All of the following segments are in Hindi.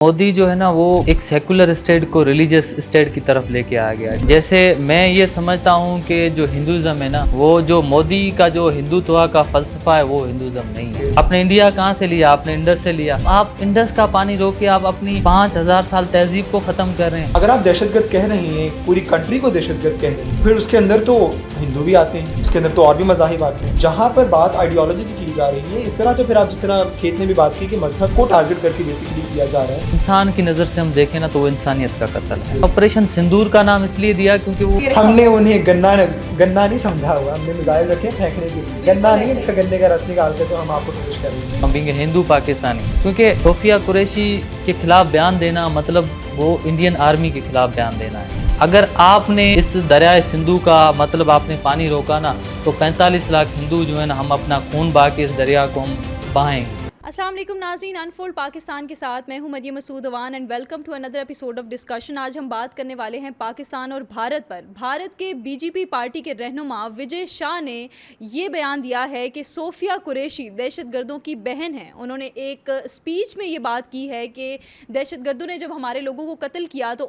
मोदी जो है ना वो एक सेकुलर स्टेट को रिलीजियस स्टेट की तरफ लेके आ गया। जैसे मैं ये समझता हूँ कि जो हिंदुज़म है ना, वो जो मोदी का जो हिंदुत्व का फलसफा है वो हिंदुज़म नहीं है। आपने इंडिया कहाँ से लिया? आपने इंडस से लिया। आप इंडस का पानी रोक के आप अपनी 5000 साल तहजीब को ख़त्म कर रहे हैं। अगर आप दहशतगर्द कह रहे हैं, पूरी कंट्री को दहशतगर्द कह रहे हैं, फिर उसके अंदर तो हिंदू भी आते हैं, उसके अंदर तो और भी मज़ाहिब आते हैं। जहाँ पर बात आइडियोलॉजी की जा रही है, इस तरह तो फिर आप जिस तरह खेत ने भी बात की कि मजहब को टारगेट करके बेसिकली किया जा रहा है। इंसान की नज़र से हम देखें ना तो वो इंसानियत का कत्ल है। ऑपरेशन सिंदूर का नाम इसलिए दिया क्योंकि वो हमने उन्हें गन्ना नहीं समझा हुआ, हमने मिसाइल रखे फेंकने के लिए। गन्ना नहीं, इसका गन्ने का रस निकाल के तो हम आपको पेश करेंगे। हम भी हिंदू पाकिस्तानी, क्योंकि सोफिया कुरैशी के खिलाफ बयान देना मतलब वो इंडियन आर्मी के खिलाफ बयान देना है। अगर आपने इस दरियाए सिंधु का मतलब आपने पानी रोका ना तो 45 लाख हिंदू जो है ना, हम अपना खून बहा के इस दरिया को हम बहाएंगे। अस्सलाम वालेकुम नाज़रीन, अनफोल्ड पाकिस्तान के साथ मैं हूं Maryam Masood Awan and welcome to another episode of discussion. आज हम बात करने वाले हैं पाकिस्तान और भारत पर। भारत के बीजेपी पार्टी के रहनुमा विजय शाह ने ये बयान दिया है कि सोफिया कुरैशी दहशतगर्दों की बहन है। उन्होंने एक स्पीच में ये बात की है कि दहशतगर्दों ने जब हमारे लोगों को कत्ल किया तो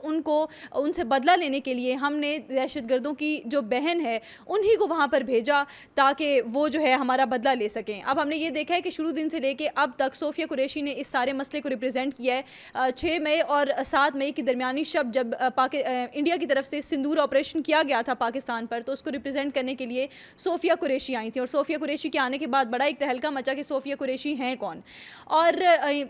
उनसे बदला लेने के लिए हमने दहशतगर्दों की जो बहन है उन्हीं को वहाँ पर भेजा ताकि वो जो है हमारा बदला ले सकें। अब हमने ये देखा है कि शुरू दिन से लेके अब तक सोफिया कुरैशी ने इस सारे मसले को रिप्रेजेंट किया है। 6 मई और 7 मई की दरमियानी शब जब इंडिया की तरफ से सिंदूर ऑपरेशन किया गया था पाकिस्तान पर, तो उसको रिप्रेजेंट करने के लिए सोफिया कुरैशी आई थी। और सोफिया कुरैशी के आने के बाद बड़ा एक तहलका मचा कि सोफिया कुरैशी हैं कौन, और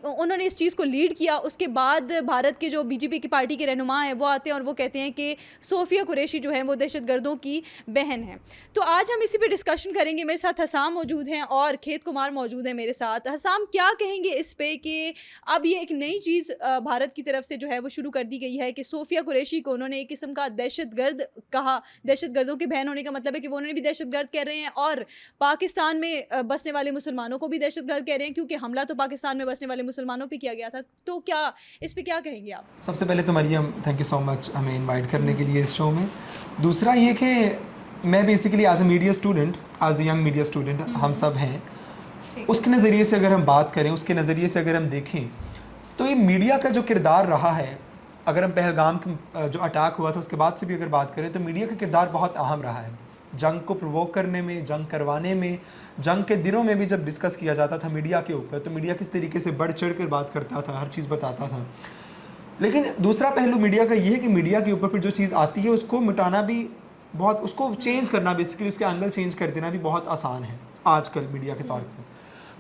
उन्होंने इस चीज़ को लीड किया। उसके बाद भारत के जो बीजेपी की पार्टी के रहनुमा हैं वो आते हैं और वो कहते हैं कि सोफिया कुरैशी जो है वो दहशतगर्दों की बहन है। तो आज हम इसी पे डिस्कशन करेंगे। मेरे साथ हसाम मौजूद हैं और खेत कुमार मौजूद हैं मेरे साथ। हसाम, क्या कहेंगे इस पे कि अब ये एक नई चीज़ भारत की तरफ से जो है वो शुरू कर दी गई है कि सोफिया कुरैशी को उन्होंने एक किस्म का दहशतगर्द कहा। दहशतगर्दों की बहन होने का मतलब है कि वो उन्होंने भी दहशतगर्द कह रहे हैं और पाकिस्तान में बसने वाले मुसलमानों को भी दहशतगर्द कह रहे हैं, क्योंकि हमला तो पाकिस्तान में बसने वाले मुसलमानों पर किया गया था। तो क्या इस पर क्या कहेंगे आप? सबसे पहले तो Maryam, thank you so much हमें इनवाइट करने के लिए इस शो में। दूसरा ये कि मैं basically as a media student, as a young media student, हम सब हैं, उसके नज़रिए से अगर हम बात करें, उसके नज़रिए से अगर हम देखें तो ये मीडिया का जो किरदार रहा है, अगर हम पहलगाम जो अटैक हुआ था उसके बाद से भी अगर बात करें तो मीडिया का किरदार बहुत अहम रहा है। जंग को प्रोवोक करने में, जंग करवाने में, जंग के दिनों में भी जब डिस्कस किया जाता था मीडिया के ऊपर, तो मीडिया किस तरीके से बढ़ चढ़ कर बात करता था, हर चीज़ बताता था। लेकिन दूसरा पहलू मीडिया का ये है कि मीडिया के ऊपर फिर जो चीज़ आती है उसको मिटाना भी बहुत, उसको चेंज करना, बेसिकली उसके एंगल चेंज कर देना भी बहुत आसान है आजकल मीडिया के तौर पर।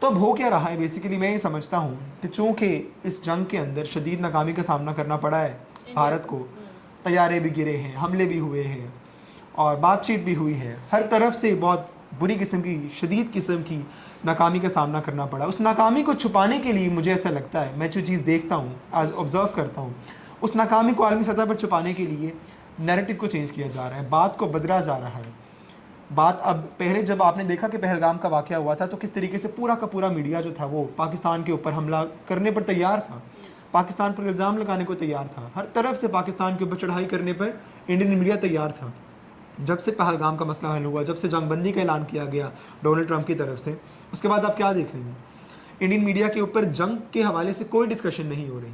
तो अब हो क्या रहा है, बेसिकली मैं ये समझता हूँ कि चूँकि इस जंग के अंदर शदीद नाकामी का सामना करना पड़ा है भारत को, तैयारे भी गिरे हैं, हमले भी हुए हैं और बातचीत भी हुई है, हर तरफ से बहुत बुरी किस्म की, शदीद किस्म की नाकामी का सामना करना पड़ा। उस नाकामी को छुपाने के लिए मुझे ऐसा लगता है, मैं जो चीज़ देखता हूँ, आज ऑब्ज़र्व करता हूँ, उस नाकामी को आलमी सतह पर छुपाने के लिए नैरेटिव को चेंज किया जा रहा है, बात को बदला जा रहा है। बात अब, पहले जब आपने देखा कि पहलगाम का वाक़या हुआ था तो किस तरीके से पूरा का पूरा मीडिया जो था वो पाकिस्तान के ऊपर हमला करने पर तैयार था, पाकिस्तान पर इल्ज़ाम लगाने को तैयार था, हर तरफ से पाकिस्तान के ऊपर चढ़ाई करने पर इंडियन मीडिया तैयार था। जब से पहलगाम का मसला हल हुआ, जब से जंगबंदी का ऐलान किया गया डोनाल्ड ट्रंप की तरफ से, उसके बाद आप क्या देख रहे हैं, इंडियन मीडिया के ऊपर जंग के हवाले से कोई डिस्कशन नहीं हो रही।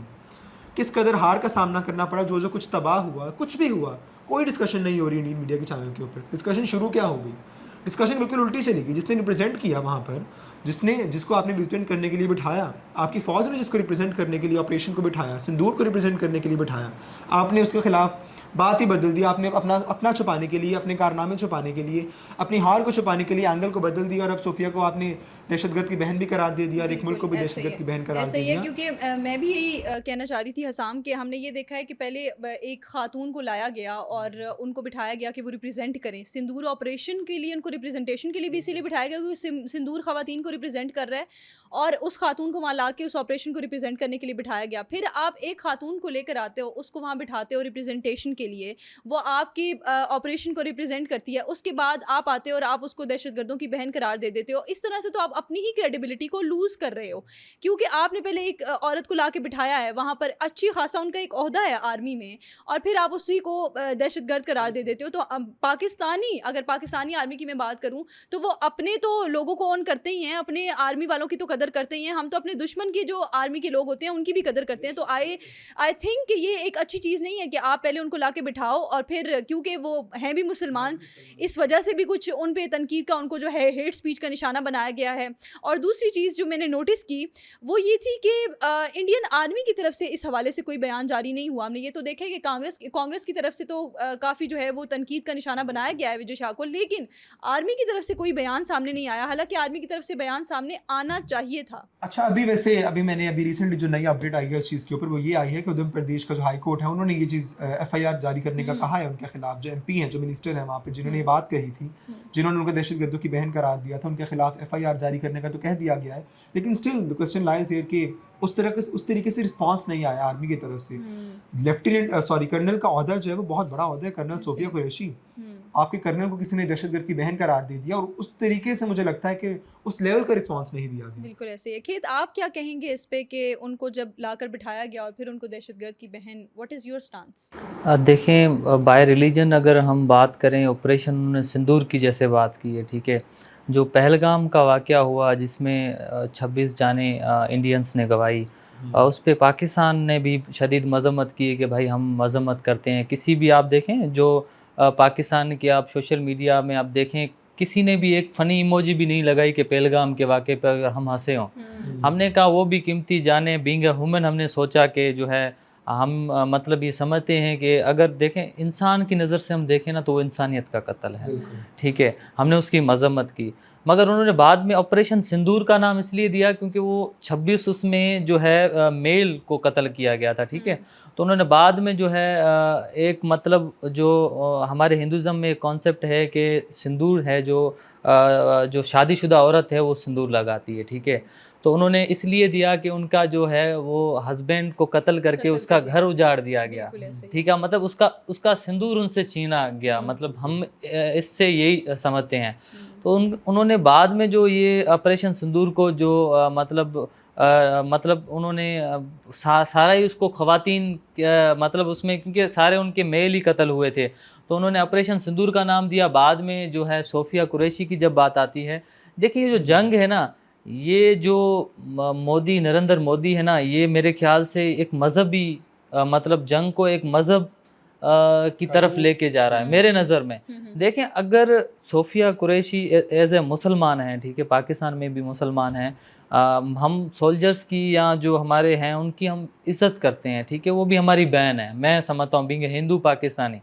किस कदर हार का सामना करना पड़ा, जो कुछ तबाह हुआ, कुछ भी हुआ, कोई डिस्कशन नहीं हो रही इंडियन मीडिया के चैनल के ऊपर। डिस्कशन शुरू क्या हो गई, डिस्कशन बिल्कुल उल्टी चली गई। जिसने रिप्रेजेंट किया वहाँ पर, जिसको आपने रिप्रेजेंट करने के लिए बिठाया, आपकी फ़ौज ने जिसको रिप्रेजेंट करने के लिए ऑपरेशन को बिठाया, सिंदूर को रिप्रेजेंट करने के लिए बिठाया, आपने उसके खिलाफ बात ही बदल दी। आपने अपना छुपाने के लिए, अपने कारनामे छुपाने के लिए, अपनी हार को छुपाने के लिए एंगल को बदल दिया और अब सोफिया को आपने दहशतगर्द की बहन भी करार दे दिया और एक मुल्क को भी दहशतगर्द की बहन करार दे दिया। क्योंकि मैं भी यही कहना चाह रही थी हसाम के, हमने ये देखा है कि पहले एक खातून को लाया गया और उनको बिठाया गया कि वो रिप्रेजेंट करें सिंदूर ऑपरेशन के लिए। उनको रिप्रेजेंटेशन के लिए भी इसीलिए बिठाया गया क्योंकि सिंदूर खवातीन को रिप्रेजेंट कर रहा है और उस खातून को वहाँ ला के उस ऑपरेशन को रिप्रेजेंट करने के लिए बिठाया गया। फिर आप एक खातून को लेकर आते हो, उसको वहाँ बिठाते हो रिप्रेजेंटेशन के लिए, वो आपकी ऑपरेशन को रिप्रेजेंट करती है, उसके बाद आप आते हो और आप उसको दहशतगर्दों की बहन करार दे देते हो। इस तरह से तो आप अपनी ही क्रेडिबिलिटी को लूज कर रहे हो, क्योंकि आपने पहले एक औरत को ला के बिठाया है वहाँ पर, अच्छी खासा उनका एक ओहदा है आर्मी में, और फिर आप उसी को दहशतगर्द करार दे देते हो। तो अगर पाकिस्तानी आर्मी की मैं बात करूँ तो वो अपने तो लोगों को ऑन करते ही हैं, अपने आर्मी वालों की तो कदर करते ही हैं, हम तो अपने दुश्मन की जो आर्मी के लोग होते हैं उनकी भी कदर करते हैं। तो आई थिंक कि ये एक अच्छी चीज़ नहीं है कि आप पहले उनको ला के बिठाओ और फिर क्योंकि वो हैं भी मुसलमान, इस वजह से भी कुछ उन पे तनकीद का, उनको जो है हेट स्पीच का निशाना बनाया गया है। और दूसरी चीज़ जो मैंने नोटिस की वो ये थी कि इंडियन आर्मी की तरफ से इस हवाले से कोई बयान जारी नहीं हुआ। हमने ये तो देखा है कि कांग्रेस की तरफ से तो काफ़ी जो है वो तनकीद का निशाना बनाया गया है विजय शाह को, लेकिन आर्मी की तरफ से कोई बयान सामने नहीं आया, हालांकि आर्मी की तरफ से बयान सामने आना चाहिए था। अच्छा, अभी मैंने रिसेंटली जो नई अपडेट आई है इस चीज़ के ऊपर वो ये आई है कि उधम प्रदेश का जो हाई कोर्ट है उन्होंने ये चीज़ FIR जारी करने का कहा है उनके खिलाफ। जो MP हैं, जो मिनिस्टर हैं वहाँ पे, जिन्होंने ये बात कही थी, जिन्होंने उनको दहशतगर्दों की बहन करार दिया था, उनके खिलाफ FIR जारी करने का तो कह दिया गया है। लेकिन still the question lies here कि उस तरीके से रिस्पांस नहीं आया आर्मी की तरफ से। कर्नल का ओहदा जो है वो बहुत बड़ा ओहदा है, कर्नल सोफिया कुरैशी। आपके कर्नल को किसी ने दहशतगर्द की बहन करार दे दिया और उस तरीके से मुझे लगता है कि उस लेवल का रिस्पांस नहीं दिया गया। बिल्कुल ऐसे है। खेत, आप क्या कहेंगे इस पे कि उनको जब लाकर बिठाया गया और फिर उनको दहशतगर्द की बहन, व्हाट इज़ योर स्टांस? देखें, बाय रिलीजन अगर हम बात करें, ऑपरेशन सिंदूर की जैसे बात की है, ठीक है, जो पहलगाम का वाक़या हुआ जिसमें 26 जाने इंडियंस ने गंवाई, उस पे पाकिस्तान ने भी शदीद मज़म्मत की है कि भाई हम मज़म्मत करते हैं। किसी भी आप देखें जो पाकिस्तान के आप सोशल मीडिया में आप देखें, किसी ने भी एक फ़नी इमोजी भी नहीं लगाई कि पहलगाम के वाक़े पर अगर हम हंसे हों। हमने कहा वो भी कीमती जाने, बीइंग अ ह्यूमन, हमने सोचा कि जो है हम मतलब ये समझते हैं कि अगर देखें इंसान की नज़र से हम देखें ना तो वो इंसानियत का कत्ल है, ठीक है, हमने उसकी मज़म्मत की। मगर उन्होंने बाद में ऑपरेशन सिंदूर का नाम इसलिए दिया क्योंकि वो 26 उसमें जो है मेल को कत्ल किया गया था, ठीक है। तो उन्होंने बाद में जो है एक मतलब जो हमारे हिंदुज़म में एक कॉन्सेप्ट है कि सिंदूर है जो शादीशुदा औरत है वो सिंदूर लगाती है, ठीक है। तो उन्होंने इसलिए दिया कि उनका जो है वो हस्बैंड को कत्ल करके उसका घर उजाड़ दिया गया, ठीक है, मतलब उसका सिंदूर उनसे छीना गया, मतलब हम इससे यही समझते हैं। तो उन्होंने बाद में जो ये ऑपरेशन सिंदूर को जो मतलब उन्होंने सारा ही उसको ख़वातीन मतलब उसमें, क्योंकि सारे उनके मेल ही कत्ल हुए थे, तो उन्होंने ऑपरेशन सिंदूर का नाम दिया। बाद में जो है सोफिया कुरैशी की जब बात आती है, देखिए ये जो जंग है ना, ये जो नरेंद्र मोदी है ना, ये मेरे ख्याल से एक मज़हबी मतलब जंग को एक मज़हब की तरफ लेके जा रहा है मेरे नज़र में। देखें, अगर सोफिया कुरैशी एज ए मुसलमान हैं, ठीक है, पाकिस्तान में भी मुसलमान हैं, हम सोल्जर्स की या जो हमारे हैं उनकी हम इज़्ज़त करते हैं, ठीक है, वो भी हमारी बहन है, मैं समझता हूँ बीइंग हिंदू पाकिस्तानी।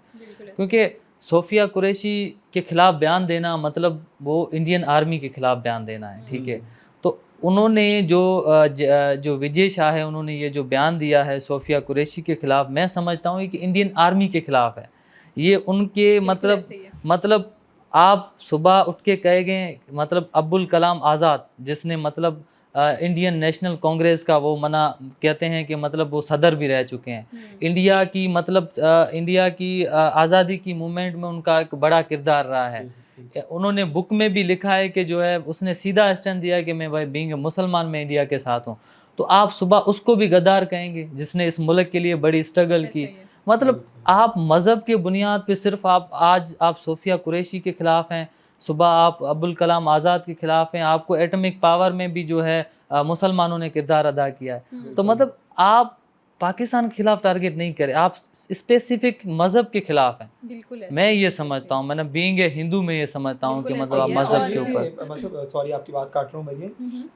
क्योंकि सोफिया कुरैशी के ख़िलाफ़ बयान देना मतलब वो इंडियन आर्मी के ख़िलाफ़ बयान देना है, ठीक है। तो उन्होंने जो विजय शाह है, उन्होंने ये जो बयान दिया है सोफिया कुरैशी के ख़िलाफ़, मैं समझता हूँ कि इंडियन आर्मी के ख़िलाफ़ है। ये उनके मतलब आप सुबह उठ के कहेंगे, मतलब अब्दुल कलाम आज़ाद, जिसने मतलब इंडियन नेशनल कांग्रेस का वो कहते हैं कि मतलब वो सदर भी रह चुके हैं। इंडिया की मतलब इंडिया की आज़ादी की मूवमेंट में उनका एक बड़ा किरदार रहा है। उन्होंने बुक में भी लिखा है कि जो है उसने सीधा स्टैंड दिया कि मैं भाई बीइंग मुसलमान में इंडिया के साथ हूँ। तो आप सुबह उसको भी गद्दार कहेंगे जिसने इस मुल्क के लिए बड़ी स्ट्रगल की। मतलब आप मज़हब के बुनियाद पे सिर्फ आप सोफिया कुरैशी के ख़िलाफ़ हैं, सुबह आप अब्दुल कलाम आज़ाद के ख़िलाफ़ हैं, आपको एटॉमिक पावर में भी जो है मुसलमानों ने किरदार अदा किया है। तो मतलब आप पाकिस्तान के खिलाफ टारगेट नहीं करें, आप स्पेसिफिक मज़हब के खिलाफ हैं। बिल्कुल मैं ये समझता हूँ, मैंने बीइंग ए हिंदू में ये समझता हूँ कि मतलब आप मज़हब के ऊपर मतलब सॉरी आपकी बात काट रहा हूँ मैं।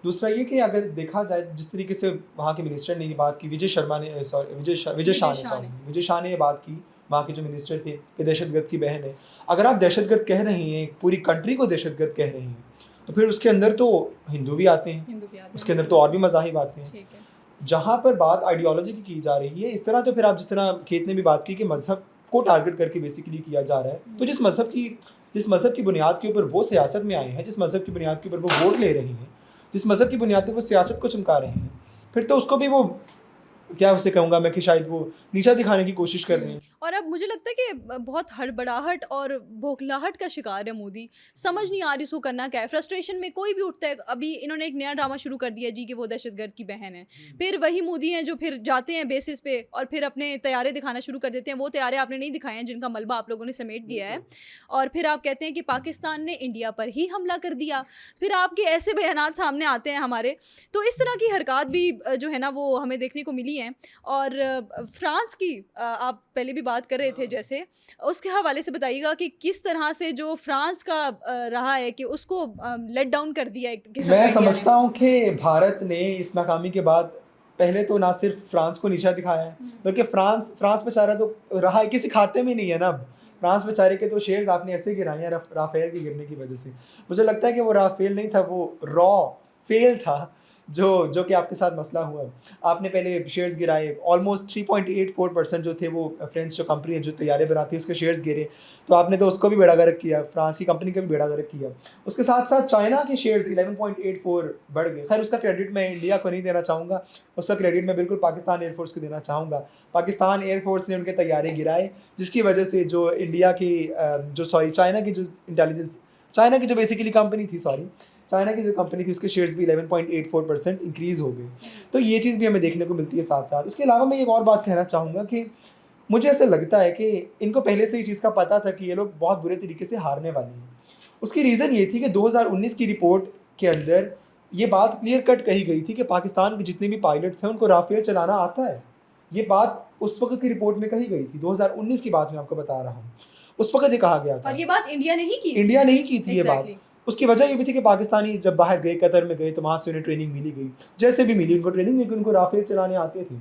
दूसरा ये कि अगर देखा जाए जिस तरीके से वहाँ के मिनिस्टर ने ये बात की, विजय शाह ने ये बात की, वहाँ के जो मिनिस्टर थे कि दहशतगर्द की बहन है। अगर आप दहशतगर्द कह रही हैं, पूरी कंट्री को दहशतगर्द कह रही हैं, तो फिर उसके अंदर तो हिंदू भी आते हैं, उसके अंदर तो और भी मज़ाहिब आते हैं। जहाँ पर बात आइडियोलॉजी की जा रही है, इस तरह तो फिर आप जिस तरह खेत ने भी बात की कि मज़हब को टारगेट करके बेसिकली किया जा रहा है, तो जिस मज़हब की बुनियाद के ऊपर वो सियासत में आए हैं, जिस मज़हब की बुनियाद के ऊपर वो वोट ले रही हैं, जिस मज़हब की बुनियाद पर वो सियासत को चमका रहे हैं, फिर तो उसको भी वो क्या उसे कहूँगा मैं कि शायद वो नीचा दिखाने की कोशिश कर रहे हैं। और अब मुझे लगता है कि बहुत हड़बड़ाहट और बौखलाहट का शिकार है मोदी। समझ नहीं आ रही उसको करना क्या है। फ्रस्ट्रेशन में कोई भी उठता है। अभी इन्होंने एक नया ड्रामा शुरू कर दिया जी कि वो दहशतगर्द की बहन है। फिर वही मोदी हैं जो फिर जाते हैं बेसिस पे और फिर अपने तैयारे दिखाना शुरू कर देते हैं। वो तैयारे आपने नहीं दिखाए हैं जिनका मलबा आप लोगों ने समेट दिया है। और फिर आप कहते हैं कि पाकिस्तान ने इंडिया पर ही हमला कर दिया। फिर आपके ऐसे बयानात सामने आते हैं हमारे। तो इस तरह की हरकत भी जो है ना वो हमें देखने को मिली हैं। और फ्रांस की आप पहले भी बात कर रहे थे जैसे, उसके हवाले से बताइएगा कि किस तरह से जो फ्रांस का रहा है कि उसको लेट डाउन कर दिया एक किस्म मैं का इंडिया ने। समझता हूँ कि भारत ने इस नाकामी के बाद पहले तो ना सिर्फ फ्रांस को नीचा दिखाया है, बल्कि फ्रांस बेचारा तो रहा है किसी खाते में नहीं है ना अब। फ्रांस बेचारे के तो शेयर्स आपने ऐसे गिराए हैं राफेल के गिरने की वजह से। मुझे लगता है कि वो राफेल नहीं था, वो रॉ फेल था जो कि आपके साथ मसला हुआ। आपने पहले शेयर्स गिराए, ऑलमोस्ट 3.84% जो थे वो फ्रेंच जो कंपनी है जो तैयारे बनाती है उसके शेयर्स गिरे, तो आपने तो उसको भी बेड़ा गर्क किया, फ्रांस की कंपनी का भी बेड़ा गर्क किया। उसके साथ साथ चाइना के शेयर्स 11.84 बढ़ गए। खैर उसका क्रेडिट मैं इंडिया को नहीं देना चाहूँगा, उसका क्रेडिट मैं बिल्कुल पाकिस्तान एयरफोर्स को देना चाहूँगा। पाकिस्तान एयरफोर्स ने उनके तैयारे गिराए, जिसकी वजह से जो इंडिया की चाइना की जो इंटेलिजेंस, चाइना की जो बेसिकली कंपनी थी चाइना की जो कंपनी थी उसके शेयर्स भी 11.84% इंक्रीज़ हो गए। तो ये चीज़ भी हमें देखने को मिलती है साथ साथ। उसके अलावा मैं एक और बात कहना चाहूँगा कि मुझे ऐसा लगता है कि इनको पहले से ही चीज़ का पता था कि ये लोग बहुत बुरे तरीके से हारने वाले हैं। उसकी रीज़न ये थी कि 2019 की रिपोर्ट के अंदर ये बात क्लियर कट कही गई थी कि पाकिस्तान के जितने भी पायलट्स हैं उनको राफेल चलाना आता है। ये बात उस वक्त की रिपोर्ट में कही गई थी, 2019 की बात मैं आपको बता रहा हूँ। उस वक्त ये कहा गया था, और ये बात इंडिया ने ही की थी। इंडिया ने ही की थी ये बात। Exactly. उसकी वजह ये भी थी कि पाकिस्तानी जब बाहर गए, कतर में गए, तो वहाँ से उन्हें ट्रेनिंग मिली गई, जैसे भी मिली उनको ट्रेनिंग मिली, उनको राफेल चलाने आते थे।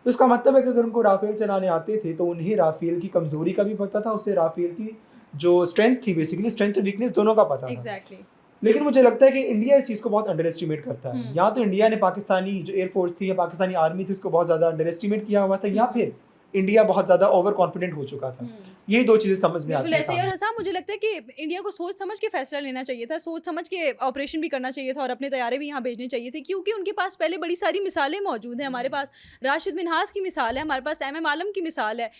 तो इसका मतलब है कि अगर उनको राफेल चलाने आते थे तो उन्हें राफेल की कमज़ोरी का भी पता था, उससे राफेल की जो स्ट्रेंथ थी, बेसिकली स्ट्रेंथ और वीकनेस दोनों का पता था। Exactly. लेकिन मुझे लगता है कि इंडिया इस चीज़ को बहुत अंडर एस्टिमेट करता है। या तो इंडिया ने पाकिस्तानी जो एयरफोर्स थी या पाकिस्तानी आर्मी थी उसको बहुत ज़्यादा अंडर एस्टिमेट किया हुआ था, या फिर इंडिया बहुत ज़्यादा ओवर कॉन्फिडेंट हो चुका था। यही दो चीज़ें समझ में आती बिल्कुल हैं ऐसे ही। और सामने। हसन मुझे लगता है कि इंडिया को सोच समझ के फैसला लेना चाहिए था, सोच समझ के ऑपरेशन भी करना चाहिए था और अपने तैयारे भी यहाँ भेजने चाहिए थे, क्योंकि उनके पास पहले बड़ी सारी मिसालें मौजूद हैं। हमारे पास राशिद मिन्हास की मिसाल है, हमारे पास एम आलम की मिसाल है।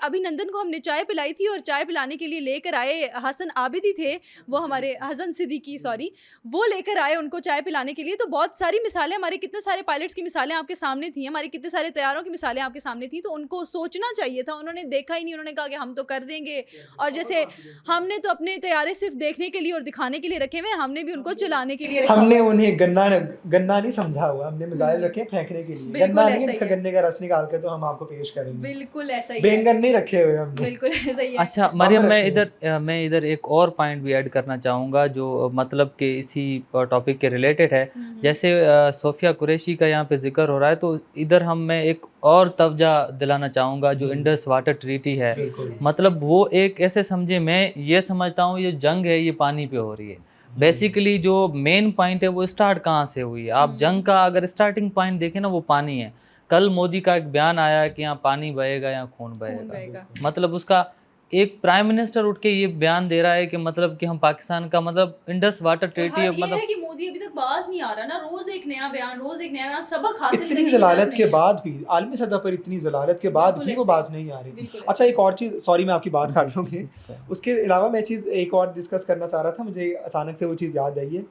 अभिनंदन को हमने चाय पिलाई थी और चाय पिलाने के लिए लेकर आए हसन आबिदी थे, वो हमारे हसन सिद्दीकी सॉरी, वो लेकर आए उनको चाय पिलाने के लिए। तो बहुत सारी मिसालें, हमारे कितने सारे पायलट्स की मिसालें आपके सामने थी, हमारे कितने सारे तैयारों की मिसालें आपके सामने थी। तो उनको सोचना चाहिए था, उन्होंने देखा ही नहीं, उन्होंने कहा कि हम तो कर देंगे। और जैसे हमने तो अपने तैयारे सिर्फ देखने के लिए और दिखाने के लिए रखे हुए हैं, हमने भी उनको चलाने के लिए रखा हमने हुआ है। उन्हें गन्ना नहीं समझा हुआ, हमने मिसाइल रखे फेंकने के लिए। बिल्कुल गन्ना नहीं ऐसा है ही जिसका है। गन्ने का रस निकाल कर तो हम आपको पेश करेंगे। बिल्कुल ऐसा ही है। बैंगन नहीं रखे हुए हमने। बिल्कुल ऐसा ही है। अच्छा मरियम, रखे हैं। मैं इधर एक और पॉइंट भी ऐड करना चाहूँगा जो मतलब कि इसी टॉपिक के रिलेटेड है। जैसे सोफिया कुरैशी का यहाँ पे जिक्र हो रहा है, तो इधर मैं एक और तवज्जो दिलाना चाहूँगा जो इंडस वाटर ट्रीटी है। बिल्कुल। मतलब वो एक ऐसे समझे, मैं ये समझता हूँ ये जंग है, ये पानी पे हो रही है। बेसिकली जो मेन पॉइंट है वो स्टार्ट कहाँ से हुई है। आप जंग का अगर स्टार्टिंग पॉइंट देखें ना, वो पानी है। कल मोदी का एक बयान आया है कि यहाँ पानी बहेगा या खून बहेगा। मतलब उसका एक प्राइम मिनिस्टर उठ के ये बयान दे रहा है कि मतलब कि हम पाकिस्तान का मतलब इंडस वाटर और ट्रीटी हद है, ये मतलब है कि मोदी अभी तक बाज नहीं आ रहा ना, रोज एक नया बयान, सबक हासिल इतनी करने की तरफ जलालत नहीं के है। बाद भी, आलमी सतह पर इतनी जलालत के बाद बिल्कुल भी वो ऐसे ही। बाज नहीं आ रही। बिल्कुल अच्छा ऐसे एक और चीज़, सॉरी मैं आपकी बात काट लूँगी, उसके अलावा मैं चीज़ एक और डिस्कस करना चाह रहा था, मुझे अचानक से वो चीज़ याद आई है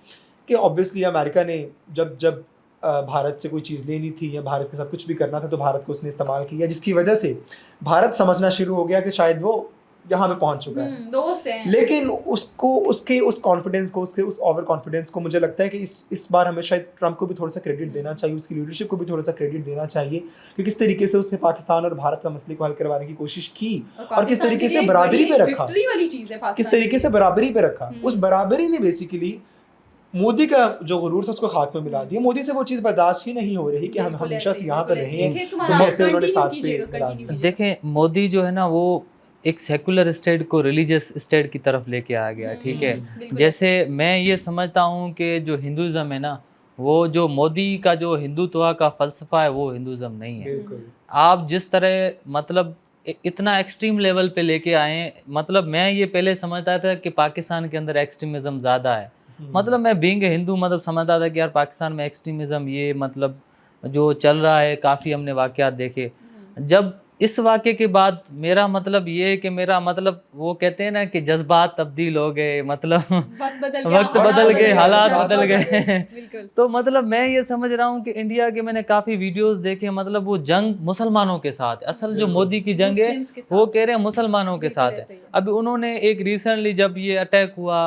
कि ऑब्वियसली अमेरिका ने जब भारत से कोई चीज़ लेनी थी या भारत के साथ कुछ भी करना था तो भारत को उसने इस्तेमाल किया, जिसकी वजह से भारत समझना शुरू हो गया कि शायद वो यहाँ पे पहुँच चुका है। दोस्त हैं। लेकिन उसके उस कॉन्फिडेंस को, उसके उस ओवर कॉन्फिडेंस को मुझे लगता है कि इस बार हमें शायद ट्रंप को भी थोड़ा सा क्रेडिट देना चाहिए, उसकी लीडरशिप को भी थोड़ा सा क्रेडिट देना चाहिए कि किस तरीके से उसने पाकिस्तान और भारत का मसले को हल करवाने की कोशिश की और किस तरीके से बराबरी पे रखा, वाली चीज है किस तरीके से बराबरी पे रखा। उस बराबरी ने बेसिकली मोदी का जो गुरूर था उसको खात्मा मिला दिया। मोदी से वो चीज़ बर्दाश्त ही नहीं हो रही कि हम हमेशा से यहाँ पर रहें, तो ऐसे उन्होंने साथ पे मिला दिया। देखें मोदी जो है ना वो एक सेकुलर स्टेट को रिलीजियस स्टेट की तरफ लेके आ गया, ठीक है। जैसे मैं ये समझता हूँ कि जो हिंदुज़म है ना, वो जो मोदी का जो हिंदुत्व का फ़लसफ़ा है वो हिंदुज़म नहीं है। आप जिस तरह मतलब इतना एक्सट्रीम लेवल पे लेके आए, मतलब मैं ये पहले समझता था कि पाकिस्तान के अंदर एक्सट्रीमिज़म ज़्यादा है। मतलब मैं बीइंग हिंदू मतलब समझता था कि यार पाकिस्तान में एक्सट्रीमिज़म ये मतलब जो चल रहा है, काफ़ी हमने वाक़यात देखे। जब इस वाक़ये के बाद मेरा मतलब ये है कि मेरा मतलब वो कहते हैं ना कि जज़्बात तब्दील हो गए, मतलब वक्त बदल गया, वक्त हालात बदल गए, बदल गए, हालात जज्बात बदल बदल गए। गए। बिल्कुल। तो मतलब मैं ये समझ रहा हूँ कि इंडिया के मैंने काफ़ी वीडियोज़ देखे, मतलब वो जंग मुसलमानों के साथ है। असल जो मोदी की जंग है, मुस्लिम्स के वो साथ कह रहे हैं मुसलमानों के बिल्कुल साथ है। ऐसे ही है। अभी उन्होंने एक रिसेंटली जब ये अटैक हुआ,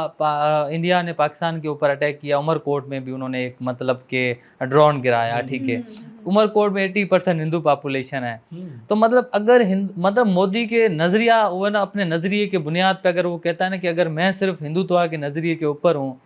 इंडिया ने पाकिस्तान के ऊपर अटैक किया, उमरकोट में भी उन्होंने एक मतलब के ड्रोन गिराया, ठीक है। उमरकोट में 80% हिंदू पॉपुलेशन है। तो मतलब अगर मतलब मोदी के नज़रिया वो ना अपने नज़रिए के बुनियाद पे अगर वो कहता है ना कि अगर मैं सिर्फ हिंदुत्व के नज़रिए के ऊपर हूँ,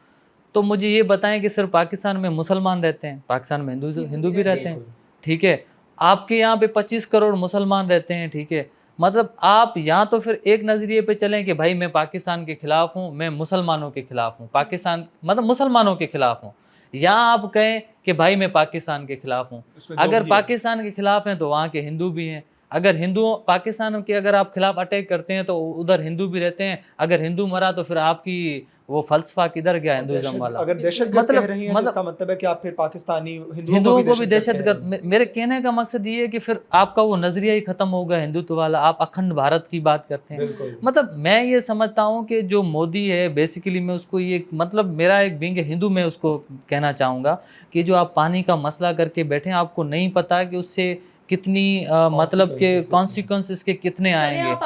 तो मुझे ये बताएं कि सिर्फ पाकिस्तान में मुसलमान रहते हैं, पाकिस्तान में हिंदू भी रहते हैं, ठीक है। आपके यहाँ पे 25 करोड़ मुसलमान रहते हैं, ठीक है। मतलब आप यहाँ तो फिर एक नज़रिए पे चलें कि भाई मैं पाकिस्तान के खिलाफ हूँ, मैं मुसलमानों के खिलाफ हूँ, पाकिस्तान मतलब मुसलमानों के खिलाफ हूँ, या आप कहें कि भाई मैं पाकिस्तान के खिलाफ हूँ। अगर पाकिस्तान के खिलाफ हैं तो वहाँ के हिंदू भी हैं। अगर हिंदुओं पाकिस्तान के अगर आप खिलाफ अटैक करते हैं तो उधर हिंदू भी रहते हैं। अगर हिंदू मरा तो फिर आपकी वो फलसफा किधर गया हिंदुइज्म वाला। अगर दहशतगर्द कह रही हैं तो इसका मतलब मतलब है कि आप फिर पाकिस्तानी हिंदुओं को भी दहशतगर्द कह दहशतगर्द रही हैं। मेरे कहने का मकसद ये है कि फिर आपका वो नजरिया ही खत्म हो गया हिंदुत्व वाला, आप अखंड भारत की बात करते हैं। बिल्कुल। मतलब मैं ये समझता हूँ कि जो मोदी है बेसिकली मैं उसको ये मतलब मेरा एक बिंग हिंदू में उसको कहना चाहूँगा कि जो आप पानी का मसला करके बैठे हैं, आपको नहीं पता कि उससे कितनी मतलब के कॉन्सिक्वेंस के कितने चले आएंगे। आप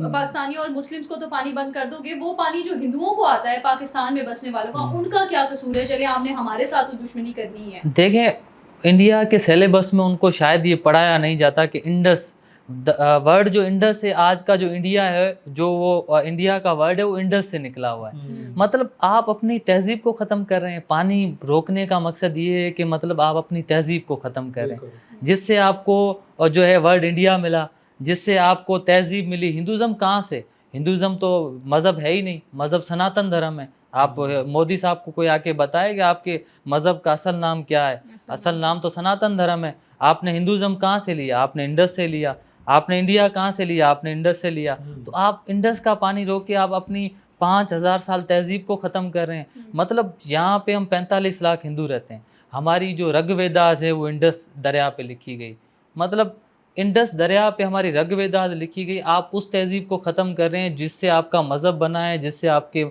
पाकिस्तानी और मुस्लिम्स को तो पानी बंद कर दोगे, वो पानी जो हिंदुओं को आता है पाकिस्तान में बसने वालों का, उनका क्या कसूर है? चले आपने हमारे साथ तो दुश्मनी करनी है। देखें इंडिया के सिलेबस में उनको शायद ये पढ़ाया नहीं जाता कि इंडस वर्ड जो इंडस है, आज का जो इंडिया है, जो वो इंडिया का वर्ड है वो इंडस से निकला हुआ है। मतलब आप अपनी तहजीब को ख़त्म कर रहे हैं। पानी रोकने का मकसद ये है कि मतलब आप अपनी तहजीब को ख़त्म कर रहे हैं, जिससे आपको जो है वर्ड इंडिया मिला, जिससे आपको तहजीब मिली। हिंदुज़म कहाँ से? हिंदुज़म तो मज़हब है ही नहीं, मज़हब सनातन धर्म है। आप मोदी साहब को कोई आके बताए कि आपके मज़हब का असल नाम क्या है? असल नाम तो सनातन धर्म है। आपने हिंदुज़म कहाँ से लिया? आपने इंडस से लिया। आपने इंडिया कहाँ से लिया? आपने इंडस से लिया। तो आप इंडस का पानी रोक के आप अपनी 5000 साल तहज़ीब को ख़त्म कर रहे हैं। मतलब यहाँ पे हम 45 लाख हिंदू रहते हैं। हमारी जो ऋग्वेदास है वो इंडस दरिया पे लिखी गई। मतलब इंडस दरिया पे हमारी ऋग्वेदास लिखी गई। आप उस तहज़ीब को ख़त्म कर रहे हैं जिससे आपका मज़हब बना है, जिससे आपके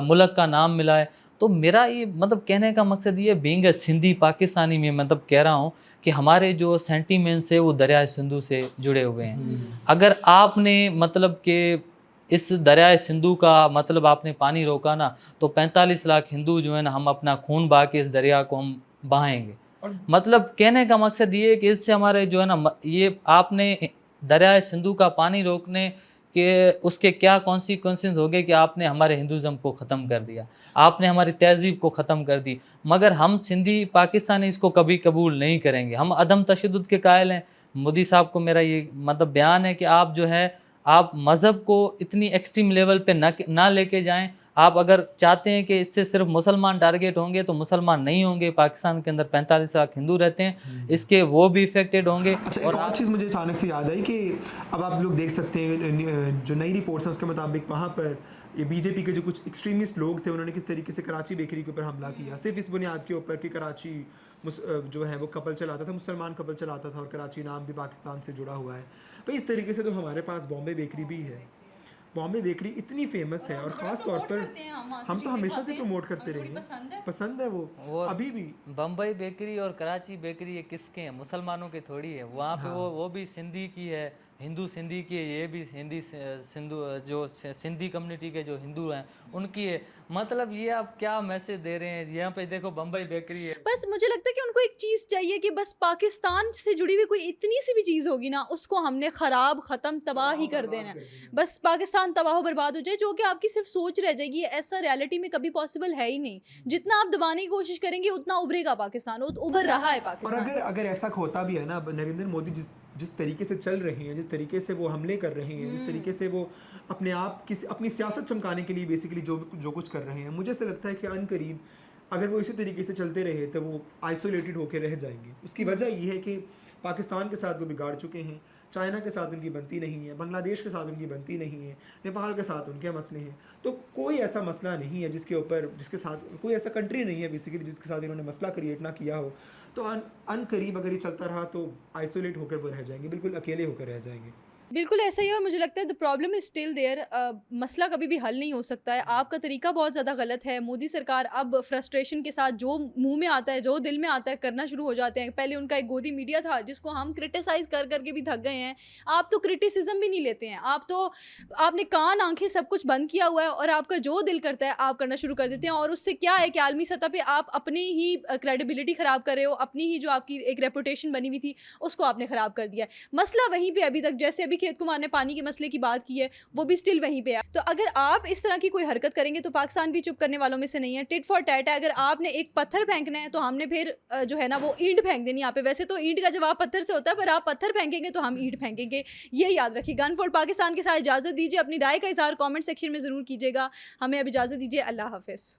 मुल्क का नाम मिला है। तो मेरा ये मतलब कहने का मकसद ये बीइंग अ सिंधी पाकिस्तानी में मतलब कह रहा हूँ कि हमारे जो सेंटिमेंट्स है वो दरियाए सिंधु से जुड़े हुए हैं। अगर आपने मतलब कि इस दरियाए सिंधु का मतलब आपने पानी रोका ना, तो 45 लाख हिंदू जो है ना, हम अपना खून बहा के इस दरिया को हम बहाएंगे। मतलब कहने का मकसद ये है कि इससे हमारे जो है ना ये आपने दरियाए सिंधु का पानी रोकने के उसके क्या कॉन्सिक्वेंसेस हो गए कि आपने हमारे हिंदुज़म को ख़त्म कर दिया, आपने हमारी तहज़ीब को ख़त्म कर दी। मगर हम सिंधी पाकिस्तानी इसको कभी कबूल नहीं करेंगे। हम अदम तशद्दुद के कायल हैं। मोदी साहब को मेरा ये मतलब बयान है कि आप जो है आप मज़हब को इतनी एक्सट्रीम लेवल पे ना लेके जाएं। आप अगर चाहते हैं कि इससे सिर्फ मुसलमान टारगेट होंगे तो मुसलमान नहीं होंगे। पाकिस्तान के अंदर 45 लाख हिंदू रहते हैं, इसके वो भी इफेक्टेड होंगे। अच्छा, एक और चीज़ मुझे अचानक से याद आई कि अब आप लोग देख सकते हैं जो नई रिपोर्ट्स हैं उसके मुताबिक वहाँ पर ये बीजेपी के जो कुछ एक्सट्रीमिस्ट लोग थे उन्होंने किस तरीके से कराची बेकरी के ऊपर हमला किया, सिर्फ इस बुनियाद के ऊपर कि कराची जो है वो कपल चलाता था, मुसलमान कपल चलाता था और कराची नाम भी पाकिस्तान से जुड़ा हुआ है। भाई इस तरीके से तो हमारे पास बॉम्बे बेकरी भी है। बॉम्बे बेकरी इतनी फेमस है और ख़ास तौर पर हम तो हमेशा से प्रमोट करते रहे हैं, पसंद है वो अभी भी। बम्बई बेकरी और कराची बेकरी ये किसके हैं? मुसलमानों के थोड़ी है। वहाँ पे वो भी सिंधी की है, हिंदू सिंधी की है, ये भी हिंदी सिंधु जो सिंधी कम्युनिटी के जो हिंदू हैं उनकी है। मतलब ये आप क्या मैसेज दे रहे हैं? यहाँ पे देखो बम्बई बेकरी है। बस मुझे लगता है कि उनको एक चीज़ चाहिए कि बस पाकिस्तान से जुड़ी हुई कोई इतनी सी भी चीज़ होगी ना, उसको हमने ख़राब ख़त्म तबाह ही कर देना है। बस पाकिस्तान तबाह बर्बाद हो जाए, जो कि आपकी सिर्फ सोच रह जाएगी। ऐसा रियलिटी में कभी पॉसिबल है ही नहीं। जितना आप दबाने की कोशिश करेंगे उतना उभरेगा पाकिस्तान, उभर रहा है और पाकिस्तान। अगर ऐसा होता भी है ना, नरेंद्र मोदी जिस तरीके से चल रहे हैं, जिस तरीके से वो हमले कर रहे हैं, जिस तरीके से वो अपने आप अपनी सियासत चमकाने के लिए बेसिकली जो कुछ कर रहे हैं, मुझे ऐसा लगता है कि अनकरीब अगर वो इसी तरीके से चलते रहे तो वो आइसोलेटेड होकर रह जाएंगे। उसकी वजह ये है कि पाकिस्तान के साथ वो बिगाड़ चुके हैं, चाइना के साथ उनकी बनती नहीं है, बांग्लादेश के साथ उनकी बनती नहीं है, नेपाल के साथ उनके मसले हैं। तो कोई ऐसा मसला नहीं है जिसके साथ कोई ऐसा कंट्री नहीं है बेसिकली जिसके साथ इन्होंने मसला क्रिएट ना किया हो। तो अनकरीब अगर ये चलता रहा तो आइसोलेट होकर वो रह जाएंगे, बिल्कुल अकेले होकर रह जाएंगे। बिल्कुल ऐसा ही है और मुझे लगता है the problem is still there. मसला कभी भी हल नहीं हो सकता है। आपका तरीका बहुत ज़्यादा गलत है। मोदी सरकार अब फ्रस्ट्रेशन के साथ जो मुंह में आता है, जो दिल में आता है, करना शुरू हो जाते हैं। पहले उनका एक गोदी मीडिया था जिसको हम क्रिटिसाइज़ कर करके भी थक गए हैं। आप तो क्रिटिसिज्म भी नहीं लेते हैं, आप तो आपने कान आंखें सब कुछ बंद किया हुआ है और आपका जो दिल करता है आप करना शुरू कर देते हैं। और उससे क्या है कि आलमी सतह पे आप अपनी ही क्रेडिबिलिटी ख़राब कर रहे हो, अपनी ही जो आपकी एक रेपुटेशन बनी हुई थी उसको आपने ख़राब कर दिया है। मसला वहीं पे अभी तक, जैसे अभी खेत कुमार ने पानी के मसले की बात की है, वो भी स्टिल वहीं पे है। तो अगर आप इस तरह की कोई हरकत करेंगे तो पाकिस्तान भी चुप करने वालों में से नहीं है। टिट फॉर टैट है। अगर आपने एक पत्थर फेंकना है तो हमने फिर जो है ना वो ईंट फेंक देनी यहाँ पे। वैसे तो ईंट का जवाब पत्थर से होता है, पर आप पत्थर फेंकेंगे तो हम ईंट फेंकेंगे। ये याद रखिए। गन फॉर पाकिस्तान के साथ इजाज़त दीजिए। अपनी राय का इज़हार कॉमेंट सेक्शन में ज़रूर कीजिएगा। हमें अब इजाज़त दीजिए। अल्लाह हाफिज़।